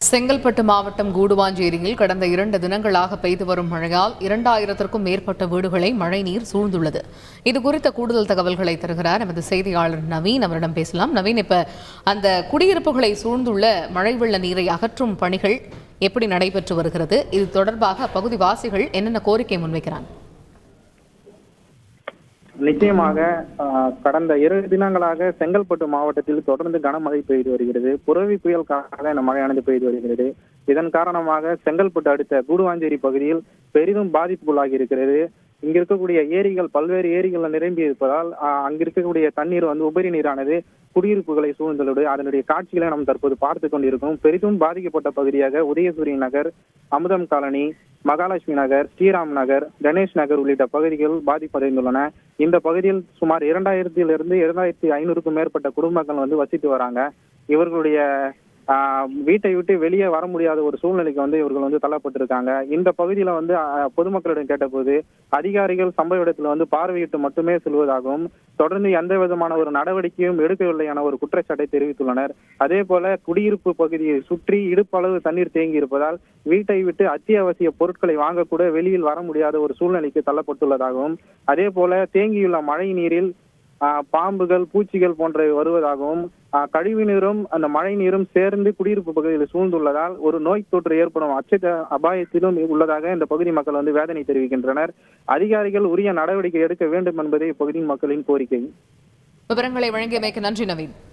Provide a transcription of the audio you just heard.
செங்கல்பட்டு மாவட்டம் கூடுவாஞ்சேரியில் கடந்த 2 தினங்களாக பெய்து வரும் மழையால் 2000க்கும் மேற்பட்ட வீடுகளை மழைநீர் சூழ்ந்துள்ளது. இதுகுறித்த கூடுதல் தகவல்களை தருகிறார் நமது செய்தியாளர் நவீன். அவரிடம் பேசலாம். நவீன், இப்ப அந்த குடியிருப்புகளை சூழ்ந்துள்ள மழை வெள்ள நீரை அகற்றும் பணிகள் எப்படி நடைபெற்று வருகிறது? இது தொடர்பாக அப்பகுதிவாசிகள் என்னென்ன கோரிக்கை முன்வைக்கிறாங்க? நிச்சயமாக கடந்த 2 தினங்களாக செங்கல்பட்டு மாவட்டத்தில் தொடர்ந்து கனமழை பெய்து வருகிறது. புரவி புயல் காரணமாக இந்த மழையானது பெய்து வருகிறது. இதன் காரணமாக செங்கல்பட்டு அடுத்த கூடுவாஞ்சேரி பகுதியில் பெரிதும் பாதிப்புக்குள்ளாகி இருக்கிறது. இங்க இருக்கக்கூடிய ஏரிகள், பல்வேறு ஏரிகள் நிரம்பி இருப்பதால் அங்க இருக்கக்கூடிய தண்ணீர் உபரி நீரானது குடியிருப்புகளை சூழ்ந்துள்ளது. அதனுடைய காட்சிகளை நாம் தற்போது பார்த்து கொண்டிருக்கிறோம். பெரிதும் பாதிக்கப்பட்ட பகுதியாக உதயசூரியன் நகர், அமுதம் காலனி, மகாலட்சுமி நகர், ஸ்ரீராம் நகர், கணேஷ் நகர் உள்ளிட்ட பகுதிகள் பாதிப்படைந்துள்ளன. இந்த பகுதியில் சுமார் 2000 2500க்கும் மேற்பட்ட குடும்பங்கள் வசித்து வராங்க. இவர்களுடைய வீட்டை விட்டு வெளியே வர முடியாத ஒரு சூழ்நிலைக்கு இவர்கள் தள்ளப்பட்டிருக்காங்க. இந்த பகுதியில பொதுமக்களிடம் கேட்டபோது அதிகாரிகள் சம்பவ இடத்துல பார்வையிட்டு மட்டுமே செல்வதாகவும், தொடர்ந்து எந்த விதமான ஒரு நடவடிக்கையும் எடுக்கவில்லை என ஒரு குற்றச்சாட்டை தெரிவித்துள்ளனர். அதே போல குடியிருப்பு பகுதியை சுற்றி இடுப்பளவு தண்ணீர் தேங்கி இருப்பதால் வீட்டை விட்டு அத்தியாவசிய பொருட்களை வாங்கக்கூட வெளியில் வர முடியாத ஒரு சூழ்நிலைக்கு தள்ளப்பட்டுள்ளதாகவும், அதே போல தேங்கியுள்ள மழை நீரில் பாம்புகள், பூச்சிகள் போன்றவை வருவதாகவும், கழிவு நீரும் அந்த மழை நீரும் சேர்ந்து குடியிருப்பு பகுதியில் சூழ்ந்துள்ளதால் ஒரு நோய் தொற்று ஏற்படும் அபாயத்திலும் உள்ளதாக இந்த பகுதி மக்கள் வேதனை தெரிவிக்கின்றனர். அதிகாரிகள் உரிய நடவடிக்கை எடுக்க வேண்டும் என்பதே இப்பகுதி மக்களின் கோரிக்கை. விவரங்களை வழங்கியமைக்கு நன்றி நவீன்.